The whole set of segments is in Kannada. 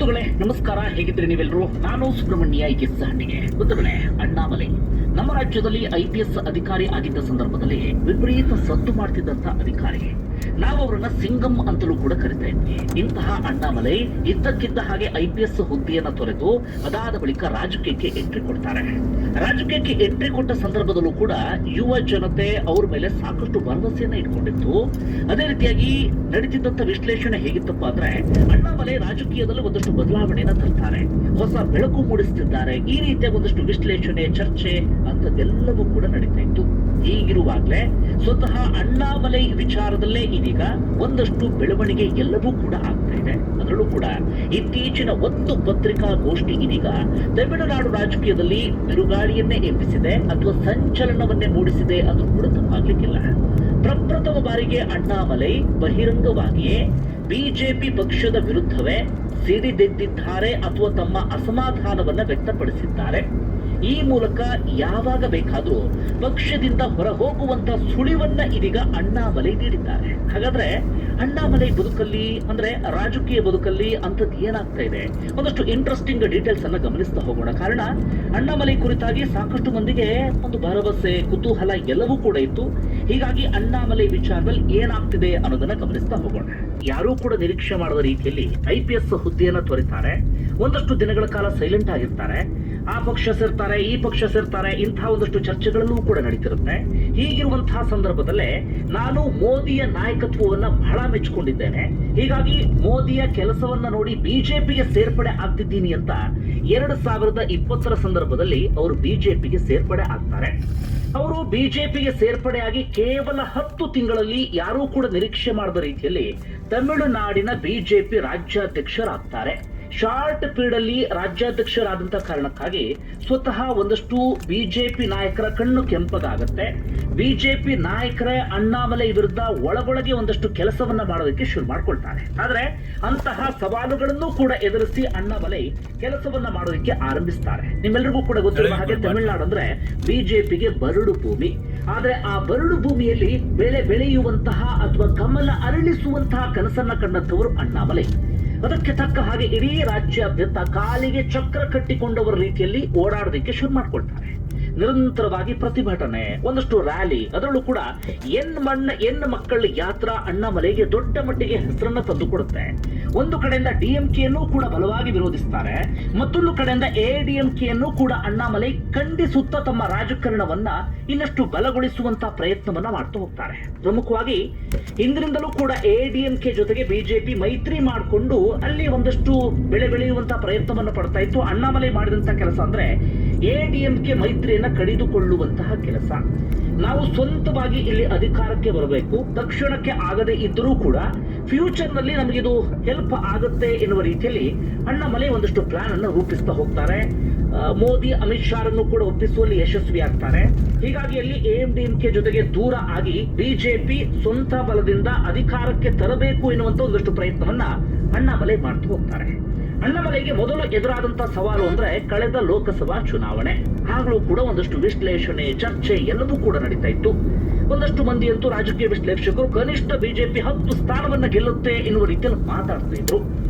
ಬಂಧುಗಳೇ ನಮಸ್ಕಾರ, ಹೇಗಿದ್ರೆ ನೀವೆಲ್ಲರೂ? ನಾನು ಸುಬ್ರಹ್ಮಣ್ಯ ಹಂಡಿಗೆ. ಬಂಧುಗಳೇ, ಅಣ್ಣಾಮಲೈ ನಮ್ಮ ರಾಜ್ಯದಲ್ಲಿ IPS ಅಧಿಕಾರಿ ಆಗಿದ್ದ ಸಂದರ್ಭದಲ್ಲಿ ವಿಪರೀತ ಸದ್ದು ಮಾಡ್ತಿದ್ದಂತ ಅಧಿಕಾರಿ. ನಾವು ಅವರನ್ನ ಸಿಂಗಂ ಅಂತಲೂ ಕೂಡ ಕರಿತಾ ಇದ್ವಿ. ಇಂತಹ ಅಣ್ಣಾಮಲೈ ಇದ್ದಕ್ಕಿದ್ದ ಹಾಗೆ IPS ಹುದ್ದೆಯನ್ನ ತೊರೆದು ಅದಾದ ಬಳಿಕ ರಾಜಕೀಯಕ್ಕೆ ಎಂಟ್ರಿ ಕೊಡ್ತಾರೆ. ರಾಜಕೀಯಕ್ಕೆ ಎಂಟ್ರಿ ಕೊಟ್ಟ ಸಂದರ್ಭದಲ್ಲೂ ಕೂಡ ಯುವ ಜನತೆ ಅವ್ರ ಮೇಲೆ ಸಾಕಷ್ಟು ಭರವಸೆಯನ್ನ ಇಟ್ಕೊಂಡಿತ್ತು. ಅದೇ ರೀತಿಯಾಗಿ ನಡೀತಿದ್ದಂತ ವಿಶ್ಲೇಷಣೆ ಹೇಗಿತ್ತಪ್ಪ ಅಂದ್ರೆ, ಅಣ್ಣಾಮಲೈ ರಾಜಕೀಯದಲ್ಲಿ ಒಂದಷ್ಟು ಬದಲಾವಣೆಯನ್ನ ತರ್ತಾರೆ, ಹೊಸ ಬೆಳಕು ಮೂಡಿಸುತ್ತಿದ್ದಾರೆ, ಈ ರೀತಿಯ ಒಂದಷ್ಟು ವಿಶ್ಲೇಷಣೆ, ಚರ್ಚೆ ಅಂತದೆಲ್ಲವೂ ಕೂಡ ನಡೀತಾ ಇತ್ತು. ಹೀಗಿರುವಾಗಲೇ ಸ್ವತಃ ಅಣ್ಣಾಮಲೈ ವಿಚಾರದಲ್ಲೇ ಇದೀಗ ಒಂದಷ್ಟು ಬೆಳವಣಿಗೆ ಎಲ್ಲವೂ ಕೂಡ ಆಗ್ತಾ ಇದೆ. ಅದರಲ್ಲೂ ಕೂಡ ಇತ್ತೀಚಿನ ಒಂದು ಪತ್ರಿಕಾಗೋಷ್ಠಿ ಇದೀಗ ತಮಿಳುನಾಡು ರಾಜಕೀಯದಲ್ಲಿ ಬಿರುಗಾಳಿಯನ್ನೇ ಎಬ್ಬಿಸಿದೆ ಅಥವಾ ಸಂಚಲನವನ್ನೇ ಮೂಡಿಸಿದೆ ಅದು ಕೂಡ ತಪ್ಪಾಗ್ಲಿಕ್ಕಿಲ್ಲ. ಪ್ರಪ್ರಥಮ ಬಾರಿಗೆ ಅಣ್ಣಾಮಲೈ ಬಹಿರಂಗವಾಗಿಯೇ ಬಿಜೆಪಿ ಪಕ್ಷದ ವಿರುದ್ಧವೇ ಸಿಡಿದೆದ್ದಿದ್ದಾರೆ ಅಥವಾ ತಮ್ಮ ಅಸಮಾಧಾನವನ್ನ ವ್ಯಕ್ತಪಡಿಸಿದ್ದಾರೆ. ಈ ಮೂಲಕ ಯಾವಾಗ ಬೇಕಾದರೂ ಪಕ್ಷದಿಂದ ಹೊರ ಹೋಗುವಂತ ಸುಳಿವನ್ನ ಇದೀಗ ಅಣ್ಣಾಮಲೈ ನೀಡಿದ್ದಾರೆ. ಹಾಗಾದ್ರೆ ಅಣ್ಣಾಮಲೈ ಬದುಕಲ್ಲಿ ಅಂದ್ರೆ ರಾಜಕೀಯ ಬದುಕಲ್ಲಿ ಅಂತದ್ದು ಏನಾಗ್ತಾ ಇದೆ, ಒಂದಷ್ಟು ಇಂಟ್ರೆಸ್ಟಿಂಗ್ ಡೀಟೇಲ್ಸ್ ಅನ್ನ ಗಮನಿಸ್ತಾ ಹೋಗೋಣ. ಕಾರಣ ಅಣ್ಣಾಮಲೈ ಕುರಿತಾಗಿ ಸಾಕಷ್ಟು ಮಂದಿಗೆ ಒಂದು ಭರವಸೆ, ಕುತೂಹಲ ಎಲ್ಲವೂ ಕೂಡ ಇತ್ತು. ಹೀಗಾಗಿ ಅಣ್ಣಾಮಲೈ ವಿಚಾರದಲ್ಲಿ ಏನಾಗ್ತಿದೆ ಅನ್ನೋದನ್ನ ಗಮನಿಸ್ತಾ ಹೋಗೋಣ. ಯಾರೂ ಕೂಡ ನಿರೀಕ್ಷೆ ಮಾಡದ ರೀತಿಯಲ್ಲಿ IPS ಹುದ್ದೆಯನ್ನ ತೊರೆತಾರೆ. ಒಂದಷ್ಟು ದಿನಗಳ ಕಾಲ ಸೈಲೆಂಟ್ ಆಗಿರ್ತಾರೆ. ಆ ಪಕ್ಷ ಸೇರ್ತಾರೆ, ಈ ಪಕ್ಷ ಸೇರ್ತಾರೆ, ಇಂತಹ ಒಂದಷ್ಟು ಚರ್ಚೆಗಳಲ್ಲೂ ಕೂಡ ನಡೀತಿರುತ್ತೆ. ಹೀಗಿರುವಂತಹ ಸಂದರ್ಭದಲ್ಲೇ ನಾನು ಮೋದಿಯ ನಾಯಕತ್ವವನ್ನ ಬಹಳ ಮೆಚ್ಚಿಕೊಂಡಿದ್ದೇನೆ, ಹೀಗಾಗಿ ಮೋದಿಯ ಕೆಲಸವನ್ನ ನೋಡಿ ಬಿಜೆಪಿಗೆ ಸೇರ್ಪಡೆ ಆಗ್ತಿದ್ದೀನಿ ಅಂತ 2020 ಸಂದರ್ಭದಲ್ಲಿ ಅವರು ಬಿಜೆಪಿಗೆ ಸೇರ್ಪಡೆ ಆಗ್ತಾರೆ. ಅವರು ಬಿಜೆಪಿಗೆ ಸೇರ್ಪಡೆಯಾಗಿ ಕೇವಲ 10 ತಿಂಗಳಲ್ಲಿ ಯಾರೂ ಕೂಡ ನಿರೀಕ್ಷೆ ಮಾಡದ ರೀತಿಯಲ್ಲಿ ತಮಿಳುನಾಡಿನ ಬಿಜೆಪಿ ರಾಜ್ಯಾಧ್ಯಕ್ಷರಾಗ್ತಾರೆ. ಶಾರ್ಟ್ ಪೀರಿಯಡ್ ಅಲ್ಲಿ ರಾಜ್ಯಾಧ್ಯಕ್ಷರಾದಂತ ಕಾರಣಕ್ಕಾಗಿ ಸ್ವತಃ ಒಂದಷ್ಟು ಬಿಜೆಪಿ ನಾಯಕರ ಕಣ್ಣು ಕೆಂಪಗಾಗತ್ತೆ. ಬಿಜೆಪಿ ನಾಯಕರೇ ಅಣ್ಣಾಮಲೈ ವಿರುದ್ಧ ಒಳಗೊಳಗೆ ಒಂದಷ್ಟು ಕೆಲಸವನ್ನ ಮಾಡೋದಕ್ಕೆ ಶುರು ಮಾಡ್ಕೊಳ್ತಾರೆ. ಆದ್ರೆ ಅಂತಹ ಸವಾಲುಗಳನ್ನು ಕೂಡ ಎದುರಿಸಿ ಅಣ್ಣಾಮಲೈ ಕೆಲಸವನ್ನ ಮಾಡೋದಕ್ಕೆ ಆರಂಭಿಸ್ತಾರೆ. ನಿಮ್ಮೆಲ್ಲರಿಗೂ ಕೂಡ ಗೊತ್ತಿರುವ ಹಾಗೆ ತಮಿಳುನಾಡು ಅಂದ್ರೆ ಬಿಜೆಪಿಗೆ ಬರಡು ಭೂಮಿ. ಆದ್ರೆ ಆ ಬರಡು ಭೂಮಿಯಲ್ಲಿ ಬೆಳೆ ಬೆಳೆಯುವಂತಹ ಅಥವಾ ಕಮಲ ಅರಳಿಸುವಂತಹ ಕನಸನ್ನ ಕಂಡಂತವರು ಅಣ್ಣಾಮಲೈ. ಅದಕ್ಕೆ ತಕ್ಕ ಹಾಗೆ ಇಡೀ ರಾಜ್ಯಾದ್ಯಂತ ಕಾಲಿಗೆ ಚಕ್ರ ಕಟ್ಟಿಕೊಂಡವರ ರೀತಿಯಲ್ಲಿ ಓಡಾಡೋದಕ್ಕೆ ಶುರು ಮಾಡ್ಕೊಳ್ತಾರೆ. ನಿರಂತರವಾಗಿ ಪ್ರತಿಭಟನೆ, ಒಂದಷ್ಟು ರ್ಯಾಲಿ, ಅದರಲ್ಲೂ ಕೂಡ ಹೆಣ್ಣು ಮಕ್ಕಳ ಯಾತ್ರಾ ಅಣ್ಣಾಮಲೈಗೆ ದೊಡ್ಡ ಮಟ್ಟಿಗೆ ಹೆಸರನ್ನ ತಂದುಕೊಡುತ್ತೆ. ಒಂದು ಕಡೆಯಿಂದ DMKಯನ್ನು ಕೂಡ ಬಲವಾಗಿ ವಿರೋಧಿಸ್ತಾರೆ, ಮತ್ತೊಂದು ಕಡೆಯಿಂದ ADMKಯನ್ನು ಕೂಡ ಅಣ್ಣಾಮಲೈ ಖಂಡಿಸುತ್ತಾ ತಮ್ಮ ರಾಜಕಾರಣವನ್ನ ಇನ್ನಷ್ಟು ಬಲಗೊಳಿಸುವಂತಹ ಪ್ರಯತ್ನವನ್ನ ಮಾಡ್ತಾ ಹೋಗ್ತಾರೆ. ಪ್ರಮುಖವಾಗಿ ಹಿಂದಿನಿಂದಲೂ ಕೂಡ ADMK ಜೊತೆಗೆ ಬಿಜೆಪಿ ಮೈತ್ರಿ ಮಾಡಿಕೊಂಡು ಅಲ್ಲಿ ಒಂದಷ್ಟು ಬೆಳೆಯುವಂತಹ ಪ್ರಯತ್ನವನ್ನು ಪಡ್ತಾ ಇತ್ತು. ಅಣ್ಣಾಮಲೈ ಮಾಡಿದಂತಹ ಕೆಲಸ ಅಂದ್ರೆ ADMK ಮೈತ್ರಿಯನ್ನ ಕಡಿದುಕೊಳ್ಳುವಂತಹ ಕೆಲಸ. ನಾವು ಸ್ವಂತವಾಗಿ ಇಲ್ಲಿ ಅಧಿಕಾರಕ್ಕೆ ಬರಬೇಕು, ತಕ್ಷಣಕ್ಕೆ ಆಗದೆ ಇದ್ದರೂ ಕೂಡ ಫ್ಯೂಚರ್ ನಲ್ಲಿ ನಮಗಿದು ಹೆಲ್ಪ್ ಆಗುತ್ತೆ ಎನ್ನುವ ರೀತಿಯಲ್ಲಿ ಅಣ್ಣಾಮಲೈ ಒಂದಷ್ಟು ಪ್ಲಾನ್ ಅನ್ನು ರೂಪಿಸ್ತಾ ಹೋಗ್ತಾರೆ. ಮೋದಿ, ಅಮಿತ್ ಶಾ ರನ್ನು ಕೂಡ ಒಪ್ಪಿಸುವಲ್ಲಿ ಯಶಸ್ವಿ ಆಗ್ತಾರೆ. ಹೀಗಾಗಿ ಅಲ್ಲಿ AMDMK ಜೊತೆಗೆ ದೂರ ಆಗಿ ಬಿಜೆಪಿ ಸ್ವಂತ ಬಲದಿಂದ ಅಧಿಕಾರಕ್ಕೆ ತರಬೇಕು ಎನ್ನುವಂತ ಒಂದಷ್ಟು ಪ್ರಯತ್ನವನ್ನ ಅಣ್ಣಾಮಲೈ ಮಾಡ್ತಾ ಹೋಗ್ತಾರೆ. ಅಣ್ಣಾಮಲೈಗೆ ಮೊದಲು ಎದುರಾದಂತಹ ಸವಾಲು ಅಂದ್ರೆ ಕಳೆದ ಲೋಕಸಭಾ ಚುನಾವಣೆ. ಆಗಲೂ ಕೂಡ ಒಂದಷ್ಟು ವಿಶ್ಲೇಷಣೆ, ಚರ್ಚೆ ಎಲ್ಲವೂ ಕೂಡ ನಡೀತಾ ಇತ್ತು. ಒಂದಷ್ಟು ಮಂದಿ ಅಂತೂ ರಾಜಕೀಯ ವಿಶ್ಲೇಷಕರು ಕನಿಷ್ಠ ಬಿಜೆಪಿ 10 ಸ್ಥಾನವನ್ನ ಗೆಲ್ಲುತ್ತೆ ಎನ್ನುವ ರೀತಿಯಲ್ಲಿ ಮಾತಾಡ್ತಾ ಇದ್ರು.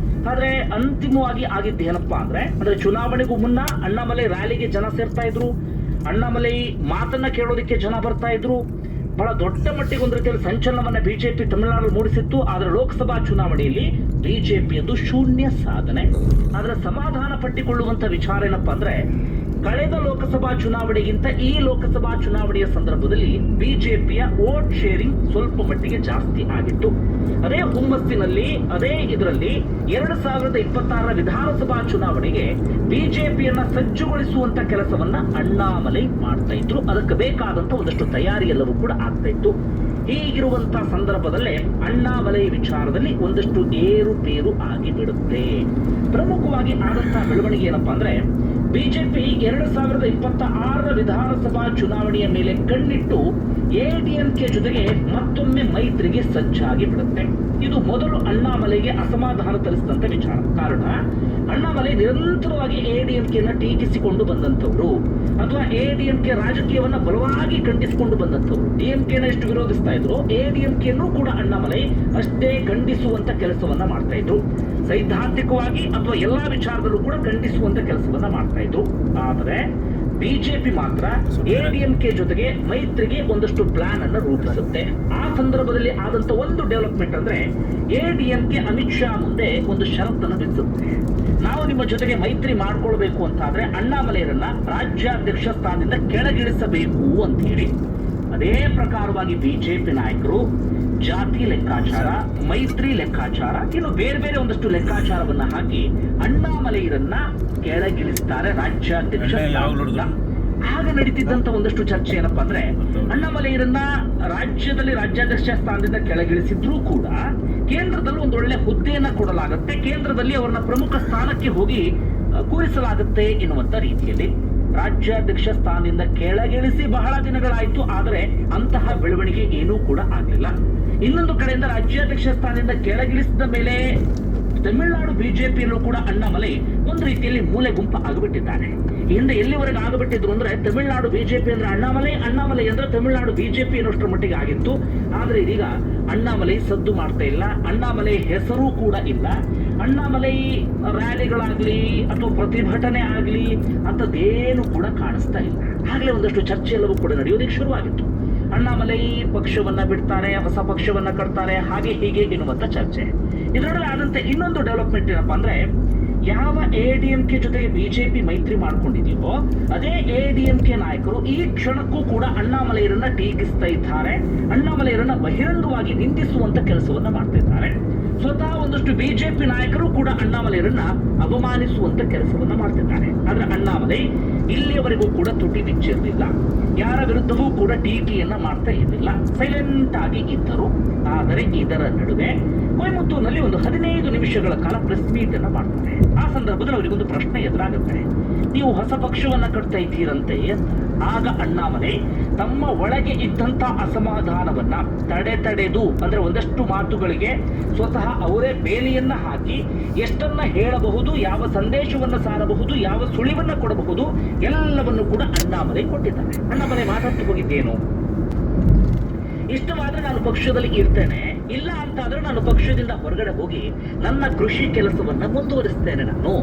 ಆದ್ರೆ ಅಂತಿಮವಾಗಿ ಆಗಿದ್ದೇನಪ್ಪಾ ಅಂದ್ರೆ ಚುನಾವಣೆಗೂ ಮುನ್ನ ಅಣ್ಣಾಮಲೈ ರ್ಯಾಲಿಗೆ ಜನ ಸೇರ್ತಾ ಇದ್ರು, ಅಣ್ಣಾಮಲೈ ಮಾತನ್ನ ಕೇಳೋದಕ್ಕೆ ಜನ ಬರ್ತಾ ಇದ್ರು. ಬಹಳ ದೊಡ್ಡ ಮಟ್ಟಿಗೆ ಒಂದು ರೀತಿಯಲ್ಲಿ ಸಂಚಲನವನ್ನ ಬಿಜೆಪಿ ತಮಿಳುನಾಡು ಮೂಡಿಸಿತ್ತು. ಆದ್ರೆ ಲೋಕಸಭಾ ಚುನಾವಣೆಯಲ್ಲಿ ಬಿಜೆಪಿಯದು ಶೂನ್ಯ ಸಾಧನೆ. ಆದ್ರೆ ಸಮಾಧಾನ ಪಟ್ಟಿಕೊಳ್ಳುವಂತ ವಿಚಾರ ಏನಪ್ಪಾ ಅಂದ್ರೆ, ಕಳೆದ ಲೋಕಸಭಾ ಚುನಾವಣೆಗಿಂತ ಈ ಲೋಕಸಭಾ ಚುನಾವಣೆಯ ಸಂದರ್ಭದಲ್ಲಿ ಬಿಜೆಪಿಯ ವೋಟ್ ಶೇರಿಂಗ್ ಸ್ವಲ್ಪ ಮಟ್ಟಿಗೆ ಜಾಸ್ತಿ ಆಗಿತ್ತು. ಅದೇ ಹುಮ್ಮಸ್ಸಿನಲ್ಲಿ, ಅದೇ ಇದರಲ್ಲಿ 2026 ವಿಧಾನಸಭಾ ಚುನಾವಣೆಗೆ ಬಿಜೆಪಿಯನ್ನ ಸಜ್ಜುಗೊಳಿಸುವಂತ ಕೆಲಸವನ್ನ ಅಣ್ಣಾಮಲೈ ಮಾಡ್ತಾ ಇದ್ರು. ಅದಕ್ಕೆ ಬೇಕಾದಂತ ಒಂದಷ್ಟು ತಯಾರಿ ಎಲ್ಲವೂ ಕೂಡ ಆಗ್ತಾ ಇತ್ತು. ಹೀಗಿರುವಂತಹ ಸಂದರ್ಭದಲ್ಲೇ ಅಣ್ಣಾಮಲೈ ವಿಚಾರದಲ್ಲಿ ಒಂದಷ್ಟು ಏರುಪೇರು ಆಗಿ ಬಿಡುತ್ತೆ. ಪ್ರಮುಖವಾಗಿ ಆದಂತಹ ಬೆಳವಣಿಗೆ ಏನಪ್ಪಾ ಅಂದ್ರೆ, ಬಿಜೆಪಿ 2026 ವಿಧಾನಸಭಾ ಚುನಾವಣೆಯ ಮೇಲೆ ಕಣ್ಣಿಟ್ಟು ADMK ಜೊತೆಗೆ ಮತ್ತೊಮ್ಮೆ ಮೈತ್ರಿಗೆ ಸಜ್ಜಾಗಿ ಬಿಡುತ್ತೆ. ಇದು ಮೊದಲು ಅಣ್ಣಾಮಲೈಗೆ ಅಸಮಾಧಾನ ತರಿಸಿದಂತ ವಿಚಾರ. ಕಾರಣ ಅಣ್ಣಾಮಲೈ ನಿರಂತರವಾಗಿ ADMKನ ಟೀಕಿಸಿಕೊಂಡು ಬಂದಂತವರು ಅಥವಾ ADMK ರಾಜಕೀಯವನ್ನ ಬಲವಾಗಿ ಖಂಡಿಸಿಕೊಂಡು ಬಂದಂತವರು. DMKನ ಎಷ್ಟು ವಿರೋಧಿಸ್ತಾ ಇದ್ರು, ADMKನೂ ಕೂಡ ಅಣ್ಣಾಮಲೈ ಅಷ್ಟೇ ಖಂಡಿಸುವಂತ ಕೆಲಸವನ್ನ ಮಾಡ್ತಾ ಇದ್ರು. ಸೈದ್ಧಾಂತಿಕವಾಗಿ ಅಥವಾ ಎಲ್ಲಾ ವಿಚಾರದಲ್ಲೂ ಕೂಡ ಖಂಡಿಸುವಂತ ಕೆಲಸವನ್ನ ಮಾಡ್ತಾ ಇದ್ರು. ಆದರೆ ಬಿಜೆಪಿ ಮಾತ್ರ ಎಡಿಎಂಕೆ ಜೊತೆಗೆ ಮೈತ್ರಿಗೆ ಒಂದಷ್ಟು ಪ್ಲಾನ್ ಅನ್ನು ರೂಪಿಸುತ್ತೆ. ಆ ಸಂದರ್ಭದಲ್ಲಿ ಆದಂತ ಒಂದು ಡೆವಲಪ್ಮೆಂಟ್ ಅಂದ್ರೆ ಎಡಿಎಂಕೆ ಅಮಿತ್ ಶಾ ಮುಂದೆ ಒಂದು ಷರತ್ತನ್ನು ವಿಧಿಸುತ್ತೆ. ನಾವು ನಿಮ್ಮ ಜೊತೆಗೆ ಮೈತ್ರಿ ಮಾಡ್ಕೊಳ್ಬೇಕು ಅಂತಾದ್ರೆ ಅಣ್ಣಾಮಲೈರನ್ನ ರಾಜ್ಯಾಧ್ಯಕ್ಷ ಸ್ಥಾನದಿಂದ ಕೆಳಗಿಳಿಸಬೇಕು ಅಂತ ಹೇಳಿ. ಅದೇ ಪ್ರಕಾರವಾಗಿ ಬಿಜೆಪಿ ನಾಯಕರು ಜಾತಿ ಲೆಕ್ಕಾಚಾರ, ಮೈತ್ರಿ ಲೆಕ್ಕಾಚಾರ, ಇನ್ನು ಬೇರೆ ಬೇರೆ ಒಂದಷ್ಟು ಲೆಕ್ಕಾಚಾರವನ್ನ ಹಾಕಿ ಅಣ್ಣಾಮಲೈರನ್ನ ಕೆಳಗಿಳಿಸ್ತಾರೆ ರಾಜ್ಯಾಧ್ಯಕ್ಷ ಸ್ಥಾನದಿಂದ. ಆಗ ನಡೀತಿದ್ದಂತ ಒಂದಷ್ಟು ಚರ್ಚೆ ಏನಪ್ಪಾ ಅಂದ್ರೆ ಅಣ್ಣಾಮಲೈರನ್ನ ರಾಜ್ಯದಲ್ಲಿ ರಾಜ್ಯಾಧ್ಯಕ್ಷ ಸ್ಥಾನದಿಂದ ಕೆಳಗಿಳಿಸಿದ್ರೂ ಕೂಡ ಕೇಂದ್ರದಲ್ಲಿ ಒಂದೊಳ್ಳೆ ಹುದ್ದೆಯನ್ನ ಕೊಡಲಾಗುತ್ತೆ, ಕೇಂದ್ರದಲ್ಲಿ ಅವರನ್ನ ಪ್ರಮುಖ ಸ್ಥಾನಕ್ಕೆ ಹೋಗಿ ಕೂರಿಸಲಾಗುತ್ತೆ ಎನ್ನುವಂತ ರೀತಿಯಲ್ಲಿ ರಾಜ್ಯಾಧ್ಯಕ್ಷ ಸ್ಥಾನದಿಂದ ಕೆಳಗಿಳಿಸಿ ಬಹಳ ದಿನಗಳಾಯ್ತು. ಆದರೆ ಅಂತಹ ಬೆಳವಣಿಗೆ ಏನೂ ಕೂಡ ಆಗಲಿಲ್ಲ. ಇನ್ನೊಂದು ಕಡೆಯಿಂದ ರಾಜ್ಯಾಧ್ಯಕ್ಷ ಸ್ಥಾನದಿಂದ ಕೆಳಗಿಳಿಸಿದ ಮೇಲೆ ತಮಿಳುನಾಡು ಬಿಜೆಪಿಯಲ್ಲೂ ಕೂಡ ಅಣ್ಣಾಮಲೈ ಒಂದು ರೀತಿಯಲ್ಲಿ ಮೂಲೆ ಗುಂಪು ಆಗಿಬಿಟ್ಟಿದ್ದಾನೆ. ಹಿಂದೆ ಎಲ್ಲಿವರೆಗೆ ಆಗಿಬಿಟ್ಟಿದ್ರು ಅಂದ್ರೆ ತಮಿಳುನಾಡು ಬಿಜೆಪಿ ಅಂದ್ರೆ ಅಣ್ಣಾಮಲೈ, ಅಣ್ಣಾಮಲೈ ಅಂದ್ರೆ ತಮಿಳುನಾಡು ಬಿಜೆಪಿ ಅನ್ನೋಷ್ಟರ ಮಟ್ಟಿಗೆ ಆಗಿತ್ತು. ಆದ್ರೆ ಇದೀಗ ಅಣ್ಣಾಮಲೈ ಸದ್ದು ಮಾಡ್ತಾ ಇಲ್ಲ, ಅಣ್ಣಾಮಲೈ ಹೆಸರು ಕೂಡ ಇಲ್ಲ. ಅಣ್ಣಾಮಲೈ ರ್ಯಾಲಿಗಳಾಗ್ಲಿ ಅಥವಾ ಪ್ರತಿಭಟನೆ ಆಗ್ಲಿ ಅಂತದ್ದೇನು ಕೂಡ ಕಾಣಿಸ್ತಾ ಇಲ್ಲ. ಆಗ್ಲೇ ಒಂದಷ್ಟು ಚರ್ಚೆ ಎಲ್ಲವೂ ಕೂಡ ನಡೆಯೋದಕ್ಕೆ ಶುರುವಾಗಿತ್ತು. ಅಣ್ಣಾಮಲೈ ಪಕ್ಷವನ್ನ ಬಿಡ್ತಾರೆ, ಹೊಸ ಪಕ್ಷವನ್ನ ಕಟ್ತಾರೆ, ಹಾಗೆ ಹೀಗೆ ಎನ್ನುವಂತ ಚರ್ಚೆ. ಇದರೊಳಗೆ ಆದಂತೆ ಇನ್ನೊಂದು ಡೆವಲಪ್ಮೆಂಟ್ ಏನಪ್ಪಾ ಅಂದ್ರೆ ಯಾವ ಎಡಿಎಂಕೆ ಜೊತೆಗೆ ಬಿಜೆಪಿ ಮೈತ್ರಿ ಮಾಡ್ಕೊಂಡಿದೆಯೋ ಅದೇ ಎಡಿಎಂಕೆ ನಾಯಕರು ಈ ಕ್ಷಣಕ್ಕೂ ಕೂಡ ಅಣ್ಣಾಮಲೈರನ್ನ ಟೀಕಿಸ್ತಾ ಇದ್ದಾರೆ, ಅಣ್ಣಾಮಲೈರನ್ನ ಬಹಿರಂಗವಾಗಿ ನಿಂದಿಸುವಂತ ಕೆಲಸವನ್ನ ಮಾಡ್ತಾ ಇದ್ದಾರೆ. ಸ್ವತಃ ಒಂದಷ್ಟು ಬಿಜೆಪಿ ನಾಯಕರು ಕೂಡ ಅಣ್ಣಾಮಲೈರನ್ನ ಅಪಮಾನಿಸುವಂತ ಕೆಲಸವನ್ನ ಮಾಡ್ತಿದ್ದಾರೆ. ಆದ್ರೆ ಅಣ್ಣಾಮಲೈ ಇಲ್ಲಿಯವರೆಗೂ ಕೂಡ ತುಟಿ ಬಿಚ್ಚಿರಲಿಲ್ಲ, ಯಾರ ವಿರುದ್ಧವೂ ಕೂಡ ಟೀಕೆಯನ್ನ ಮಾಡ್ತಾ ಇರಲಿಲ್ಲ, ಸೈಲೆಂಟ್ ಆಗಿ ಇದ್ದರು. ಆದರೆ ಇದರ ನಡುವೆ ಕೊಯಮತ್ತೂರಿನಲ್ಲಿ ಒಂದು 15 ನಿಮಿಷಗಳ ಕಾಲ ಪ್ರೆಸ್ ಮೀಟ್ ಅನ್ನ ಮಾಡ್ತಾರೆ. ಆ ಸಂದರ್ಭದಲ್ಲಿ ಅವರಿಗೊಂದು ಪ್ರಶ್ನೆ ಎದುರಾಗುತ್ತೆ, ನೀವು ಹೊಸ ಪಕ್ಷವನ್ನ ಕಟ್ತಾ ಇದ್ದೀರಂತೆ ಅಂತ. ಆಗ ಅಣ್ಣಾಮಲೈ ತಮ್ಮ ಒಳಗೆ ಇದ್ದಂತ ಅಸಮಾಧಾನವನ್ನ ತಡೆದು ಅಂದ್ರೆ ಒಂದಷ್ಟು ಮಾತುಗಳಿಗೆ ಸ್ವತಃ ಅವರೇ ಬೇಲಿಯನ್ನ ಹಾಕಿ ಎಷ್ಟನ್ನ ಹೇಳಬಹುದು, ಯಾವ ಸಂದೇಶವನ್ನ ಸಾರಬಹುದು, ಯಾವ ಸುಳಿವನ್ನ ಕೊಡಬಹುದು ಎಲ್ಲವನ್ನು ಕೂಡ ಅಣ್ಣಾಮಲೈ ಕೊಟ್ಟಿದ್ದಾರೆ. ಅಣ್ಣಾಮಲೈ ಮಾತಾಡ್ತು ಹೋಗಿದ್ದೇನು, ಇಷ್ಟವಾದ್ರೆ ನಾನು ಪಕ್ಷದಲ್ಲಿ ಇರ್ತೇನೆ, ಇಲ್ಲ ಅಂತ ಆದ್ರೆ ನಾನು ಪಕ್ಷದಿಂದ ಹೊರಗಡೆ ಹೋಗಿ ನನ್ನ ಕೃಷಿ ಕೆಲಸವನ್ನ ಮುಂದುವರಿಸ್ತೇನೆ. ನಾನು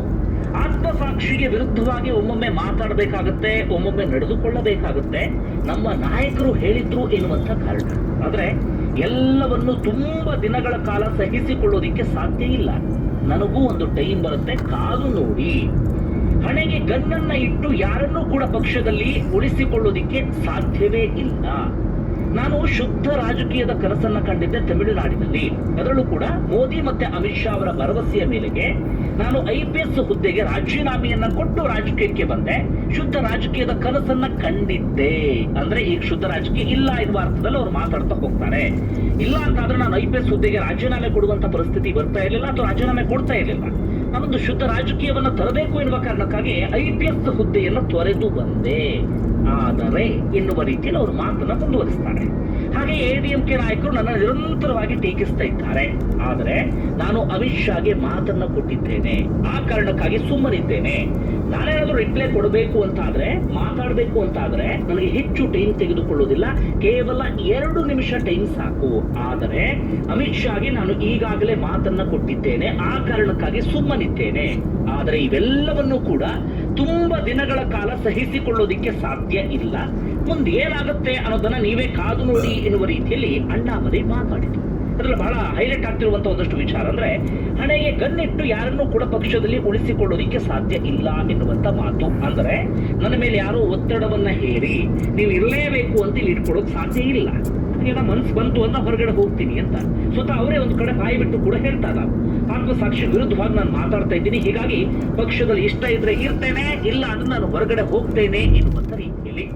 ಆತ್ಮಸಾಕ್ಷಿಗೆ ವಿರುದ್ಧವಾಗಿ ಒಮ್ಮೊಮ್ಮೆ ಮಾತಾಡಬೇಕಾಗುತ್ತೆ, ಒಮ್ಮೊಮ್ಮೆ ನಡೆದುಕೊಳ್ಳಬೇಕಾಗುತ್ತೆ, ನಮ್ಮ ನಾಯಕರು ಹೇಳಿದ್ರು ಎನ್ನುವಂತ ಕಾರಣ. ಆದ್ರೆ ಎಲ್ಲವನ್ನು ತುಂಬಾ ದಿನಗಳ ಕಾಲ ಸಹಿಸಿಕೊಳ್ಳೋದಿಕ್ಕೆ ಸಾಧ್ಯ ಇಲ್ಲ. ನನಗೂ ಒಂದು ಟೈಮ್ ಬರುತ್ತೆ, ಕಾದು ನೋಡಿ. ಹಣೆಗೆ ಗನ್ನನ್ನ ಇಟ್ಟು ಯಾರನ್ನೂ ಕೂಡ ಪಕ್ಷದಲ್ಲಿ ಉಳಿಸಿಕೊಳ್ಳೋದಿಕ್ಕೆ ಸಾಧ್ಯವೇ ಇಲ್ಲ. ನಾನು ಶುದ್ಧ ರಾಜಕೀಯದ ಕನಸನ್ನ ಕಂಡಿದ್ದೆ ತಮಿಳುನಾಡಿನಲ್ಲಿ. ಅದರಲ್ಲೂ ಕೂಡ ಮೋದಿ ಮತ್ತೆ ಅಮಿತ್ ಶಾ ಅವರ ಭರವಸೆಯ ಮೇಲೆಗೆ ನಾನು IPS ಹುದ್ದೆಗೆ ರಾಜೀನಾಮೆಯನ್ನ ಕೊಟ್ಟು ರಾಜಕೀಯಕ್ಕೆ ಬಂದೆ. ಶುದ್ಧ ರಾಜಕೀಯದ ಕನಸನ್ನ ಕಂಡಿದ್ದೆ. ಅಂದ್ರೆ ಈಗ ಶುದ್ಧ ರಾಜಕೀಯ ಇಲ್ಲ ಎನ್ನುವ ಅರ್ಥದಲ್ಲಿ ಅವ್ರು ಮಾತಾಡ್ತಾ ಹೋಗ್ತಾರೆ. ಇಲ್ಲ ಅಂತಾದ್ರೆ ನಾನು IPS ಹುದ್ದೆಗೆ ರಾಜೀನಾಮೆ ಕೊಡುವಂತ ಪರಿಸ್ಥಿತಿ ಬರ್ತಾ ಇರಲಿಲ್ಲ ಅಥವಾ ರಾಜೀನಾಮೆ ಕೊಡ್ತಾ ಇರಲಿಲ್ಲ. ನಾನೊಂದು ಶುದ್ಧ ರಾಜಕೀಯವನ್ನ ತರಬೇಕು ಎನ್ನುವ ಕಾರಣಕ್ಕಾಗಿ IPS ಹುದ್ದೆಯನ್ನು ತೊರೆದು ಬಂದೆ. ಆದರೆ ಎನ್ನುವ ರೀತಿಯಲ್ಲಿ ಅವರು ಮಾತನ್ನ ಮುಂದುವರಿಸ್ತಾರೆ. ಹಾಗೆ ಎಡಿಎಂಕೆ ನಾಯಕರು ನನ್ನ ನಿರಂತರವಾಗಿ ಟೀಕಿಸ್ತಾ ಇದ್ದಾರೆ. ಆದರೆ ನಾನು ಅಮಿತ್ ಶಾಗೆ ಮಾತನ್ನ ಕೊಟ್ಟಿದ್ದೇನೆ, ಆ ಕಾರಣಕ್ಕಾಗಿ ಸುಮ್ಮನಿದ್ದೇನೆ. ನಾನೇನಾದ್ರೂ ರಿಪ್ಲೈ ಕೊಡಬೇಕು ಅಂತ ಆದ್ರೆ, ಮಾತಾಡಬೇಕು ಅಂತ ಆದ್ರೆ ನನಗೆ ಹೆಚ್ಚು ಟೈಮ್ ತೆಗೆದುಕೊಳ್ಳುವುದಿಲ್ಲ, ಕೇವಲ 2 ನಿಮಿಷ ಟೈಮ್ ಸಾಕು. ಆದರೆ ಅಮಿತ್ ಶಾಗೆ ನಾನು ಈಗಾಗಲೇ ಮಾತನ್ನ ಕೊಟ್ಟಿದ್ದೇನೆ, ಆ ಕಾರಣಕ್ಕಾಗಿ ಸುಮ್ಮನಿದ್ದೇನೆ. ಆದರೆ ಇವೆಲ್ಲವನ್ನು ಕೂಡ ತುಂಬಾ ದಿನಗಳ ಕಾಲ ಸಹಿಸಿಕೊಳ್ಳೋದಿಕ್ಕೆ ಸಾಧ್ಯ ಇಲ್ಲ. ಮುಂದೆ ಏನಾಗುತ್ತೆ ಅನ್ನೋದನ್ನ ನೀವೇ ಕಾದು ನೋಡಿ ಎನ್ನುವ ರೀತಿಯಲ್ಲಿ ಅಣ್ಣಾಮಲೈ ಮಾತಾಡಿತು. ಅದ್ರಲ್ಲಿ ಬಹಳ ಹೈಲೈಟ್ ಆಗ್ತಿರುವಂತಹ ಒಂದಷ್ಟು ವಿಚಾರ ಅಂದ್ರೆ ಹಣೆಗೆ ಗನ್ನಿಟ್ಟು ಯಾರನ್ನೂ ಕೂಡ ಪಕ್ಷದಲ್ಲಿ ಉಳಿಸಿಕೊಳ್ಳೋದಿಕ್ಕೆ ಸಾಧ್ಯ ಇಲ್ಲ ಎನ್ನುವಂತ ಮಾತು. ಅಂದ್ರೆ ನನ್ನ ಮೇಲೆ ಯಾರೋ ಒತ್ತಡವನ್ನ ಹೇರಿ ನೀವು ಇರಲೇಬೇಕು ಅಂತ ಇಲ್ಲಿ ಇಟ್ಕೊಳ್ಳೋಕೆ ಸಾಧ್ಯ ಇಲ್ಲ. ಹಾಗೆ ಮನಸ್ಸು ಬಂತು ಅಂತ ಹೊರಗಡೆ ಹೋಗ್ತೀನಿ ಅಂತ ಸ್ವತಃ ಅವರೇ ಒಂದು ಕಡೆ ಬಾಯಿ ಬಿಟ್ಟು ಕೂಡ ಹೇಳ್ತಾ ಇದ್ದಾರೆ. ಆತ್ಮಸಾಕ್ಷಿ ವಿರುದ್ಧವಾಗಿ ನಾನು ಮಾತಾಡ್ತಾ ಇದ್ದೀನಿ, ಹೀಗಾಗಿ ಪಕ್ಷದಲ್ಲಿ ಇಷ್ಟ ಇದ್ರೆ ಇರ್ತೇನೆ, ಇಲ್ಲ ಅಂದ್ರೆ ನಾನು ಹೊರಗಡೆ ಹೋಗ್ತೇನೆ ಎನ್ನುವಂತ ರೀತಿಯಲ್ಲಿ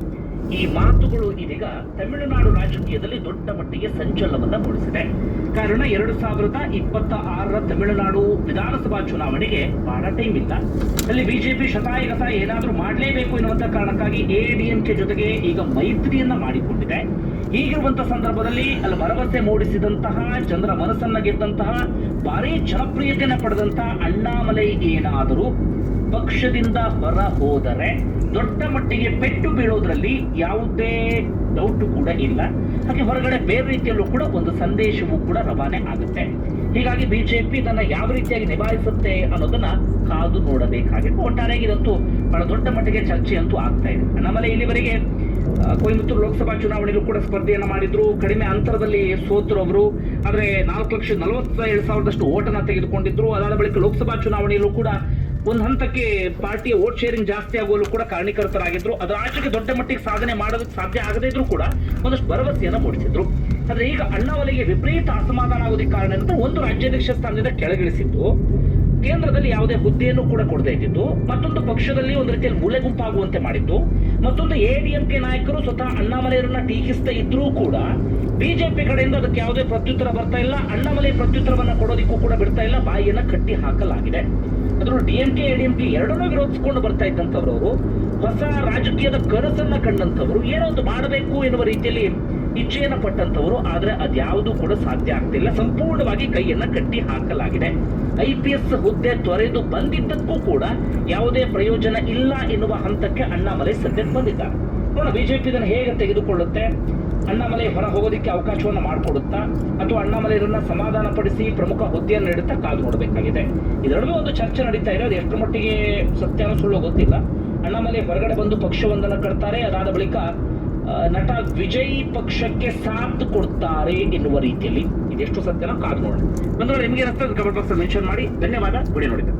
ಈ ಮಾತುಗಳು ಇದೀಗ ತಮಿಳುನಾಡು ರಾಜಕೀಯದಲ್ಲಿ ದೊಡ್ಡ ಮಟ್ಟಿಗೆ ಸಂಚಲನವನ್ನ ಮೂಡಿಸಿದೆ. ಕಾರಣ 2026ರ ತಮಿಳುನಾಡು ವಿಧಾನಸಭಾ ಚುನಾವಣೆಗೆ ಬಹಳ ಟೈಮ್ ಇಲ್ಲ. ಅಲ್ಲಿ ಬಿಜೆಪಿ ಶತಾಯಗತ ಏನಾದ್ರೂ ಮಾಡಲೇಬೇಕು ಎನ್ನುವಂತ ಕಾರಣಕ್ಕಾಗಿ ಎಡಿಎಂಕೆ ಜೊತೆಗೆ ಈಗ ಮೈತ್ರಿಯನ್ನ ಮಾಡಿಕೊಂಡಿದೆ. ಹೀಗಿರುವಂತ ಸಂದರ್ಭದಲ್ಲಿ ಅಲ್ಲಿ ಭರವಸೆ ಮೂಡಿಸಿದಂತಹ, ಜನರ ಮನಸ್ಸನ್ನ ಗೆದ್ದಂತಹ, ಭಾರಿ ಜನಪ್ರಿಯತೆಯನ್ನು ಪಡೆದಂತಹ ಅಣ್ಣಾಮಲೈ ಏನಾದರೂ ಪಕ್ಷದಿಂದ ಹೊರ ಹೋದರೆ ದೊಡ್ಡ ಮಟ್ಟಿಗೆ ಪೆಟ್ಟು ಬೀಳೋದ್ರಲ್ಲಿ ಯಾವುದೇ ಡೌಟ್ ಕೂಡ ಇಲ್ಲ. ಹಾಗೆ ಹೊರಗಡೆ ಬೇರೆ ರೀತಿಯಲ್ಲೂ ಕೂಡ ಒಂದು ಸಂದೇಶವೂ ಕೂಡ ರವಾನೆ ಆಗುತ್ತೆ. ಹೀಗಾಗಿ ಬಿಜೆಪಿ ಇದನ್ನ ಯಾವ ರೀತಿಯಾಗಿ ನಿಭಾಯಿಸುತ್ತೆ ಅನ್ನೋದನ್ನ ಕಾದು ನೋಡಬೇಕಾಗಿದೆ. ಒಟ್ಟಾರೆಯಾಗಿ ಇದಂತೂ ಬಹಳ ದೊಡ್ಡ ಮಟ್ಟಿಗೆ ಚರ್ಚೆ ಅಂತೂ ಆಗ್ತಾ ಇದೆ. ಅಣ್ಣಾಮಲೈ ಇಲ್ಲಿವರೆಗೆ ಕೊಯಮತ್ತೂರು ಲೋಕಸಭಾ ಚುನಾವಣೆಯಲ್ಲೂ ಕೂಡ ಸ್ಪರ್ಧೆಯನ್ನ ಮಾಡಿದ್ರು, ಕಡಿಮೆ ಅಂತರದಲ್ಲಿ ಸೋತರು ಅವರು. ಆದ್ರೆ 4,47,000 ಓಟನ್ನ ತೆಗೆದುಕೊಂಡಿದ್ರು. ಅದಾದ ಬಳಿಕ ಲೋಕಸಭಾ ಚುನಾವಣೆಯಲ್ಲೂ ಕೂಡ ಒಂದು ಹಂತಕ್ಕೆ ಪಾರ್ಟಿಯ ವೋಟ್ ಶೇರಿಂಗ್ ಜಾಸ್ತಿ ಆಗುವಲ್ಲೂ ಕೂಡ ಕಾರಣೀಕರ್ತರಾಗಿದ್ರು. ಅದರ ಆಚೆಗೆ ದೊಡ್ಡ ಮಟ್ಟಿಗೆ ಸಾಧನೆ ಮಾಡೋದಕ್ಕೆ ಸಾಧ್ಯ ಆಗದೇ ಇದ್ರೂ ಕೂಡ ಒಂದಷ್ಟು ಭರವಸೆಯನ್ನ ಮೂಡಿಸಿದ್ರು. ಆದ್ರೆ ಈಗ ಅಣ್ಣಾಮಲೈಗೆ ವಿಪರೀತ ಅಸಮಾಧಾನ ಆಗೋದಕ್ಕೆ ಕಾರಣ ಏನಂದ್ರೆ, ಒಂದು ರಾಜ್ಯಾಧ್ಯಕ್ಷ ಸ್ಥಾನದಿಂದ ಕೆಳಗಿಳಿಸಿದ್ದು, ಕೇಂದ್ರದಲ್ಲಿ ಯಾವುದೇ ಹುದ್ದೆಯನ್ನು ಕೂಡ ಕೊಡದೇ ಇದ್ದಿದ್ದು, ಮತ್ತೊಂದು ಪಕ್ಷದಲ್ಲಿ ಒಂದು ರೀತಿಯಲ್ಲಿ ಮೂಲೆ ಗುಂಪಾಗುವಂತೆ ಮಾಡಿದ್ದು, ಮತ್ತೊಂದು ಎಡಿಎಂಕೆ ನಾಯಕರು ಸ್ವತಃ ಅಣ್ಣಾಮಲೈಯರನ್ನ ಟೀಕಿಸ್ತಾ ಇದ್ರೂ ಕೂಡ ಬಿಜೆಪಿ ಕಡೆಯಿಂದ ಅದಕ್ಕೆ ಯಾವುದೇ ಪ್ರತ್ಯುತ್ತರ ಬರ್ತಾ ಇಲ್ಲ. ಅಣ್ಣಾಮಲೈ ಪ್ರತ್ಯುತ್ತರವನ್ನ ಕೊಡೋದಿಕ್ಕೂ ಕೂಡ ಬಿಡ್ತಾ ಇಲ್ಲ, ಬಾಯಿಯನ್ನ ಕಟ್ಟಿ ಹಾಕಲಾಗಿದೆ. ಅದರಲ್ಲೂ ಡಿಎಂಕೆ ಎಡಿಎಂಕೆ ಎರಡನ್ನೂ ವಿರೋಧಿಸಿಕೊಂಡು ಬರ್ತಾ ಇದ್ದಂಥವ್ರು, ಹೊಸ ರಾಜಕೀಯದ ಕನಸನ್ನ ಕಂಡಂಥವ್ರು, ಏನೋ ಒಂದು ಮಾಡಬೇಕು ಎನ್ನುವ ರೀತಿಯಲ್ಲಿ ಇಚ್ಛೆಯನ್ನ ಪಟ್ಟಂತವರು. ಆದ್ರೆ ಅದ್ಯಾವುದೂ ಕೂಡ ಸಾಧ್ಯ ಆಗ್ತಿಲ್ಲ, ಸಂಪೂರ್ಣವಾಗಿ ಕೈಯನ್ನ ಕಟ್ಟಿ ಹಾಕಲಾಗಿದೆ. IPS ಹುದ್ದೆ ತೊರೆದು ಬಂದಿದ್ದಕ್ಕೂ ಕೂಡ ಯಾವುದೇ ಪ್ರಯೋಜನ ಇಲ್ಲ ಎನ್ನುವ ಹಂತಕ್ಕೆ ಅಣ್ಣಾಮಲೈ ಸದ್ಯಕ್ಕೆ ಬಂದಿದ್ದಾರೆ. ನೋಡೋಣ ಬಿಜೆಪಿ ಇದನ್ನು ಹೇಗೆ ತೆಗೆದುಕೊಳ್ಳುತ್ತೆ. ಅಣ್ಣಾಮಲೈ ಹೊರ ಹೋಗೋದಕ್ಕೆ ಅವಕಾಶವನ್ನು ಮಾಡಿಕೊಡುತ್ತಾ, ಅಥವಾ ಅಣ್ಣಾಮಲೈರನ್ನ ಸಮಾಧಾನ ಪಡಿಸಿ ಪ್ರಮುಖ ಹುದ್ದೆಯನ್ನು ನೀಡುತ್ತಾ ಕಾದು ನೋಡಬೇಕಾಗಿದೆ. ಇದರಲ್ಲೂ ಒಂದು ಚರ್ಚೆ ನಡೀತಾ ಇದೆ, ಅದು ಎಷ್ಟು ಮಟ್ಟಿಗೆ ಸತ್ಯನೋ ಸುಳ್ಳು ಗೊತ್ತಿಲ್ಲ. ಅಣ್ಣಾಮಲೈ ಹೊರಗಡೆ ಬಂದು ಪಕ್ಷವೊಂದನ್ನು ಕಟ್ತಾರೆ, ಅದಾದ ಬಳಿಕ ನಟ ವಿಜಯ್ ಪಕ್ಷಕ್ಕೆ ಸಾಥ್ ಕೊಡ್ತಾರೆ ಎನ್ನುವ ರೀತಿಯಲ್ಲಿ ಇದೆಷ್ಟು ಸತ್ಯನ ಕಾದು ನೋಡಿ. ಬಂದ್ರೆ ನಿಮಗೆ ಕಮೆಂಟ್ ಬಾಕ್ಸ್ ಮೆನ್ಷನ್ ಮಾಡಿ. ಧನ್ಯವಾದ. ವಿಡಿಯೋ ನೋಡಿದ್ದೆ.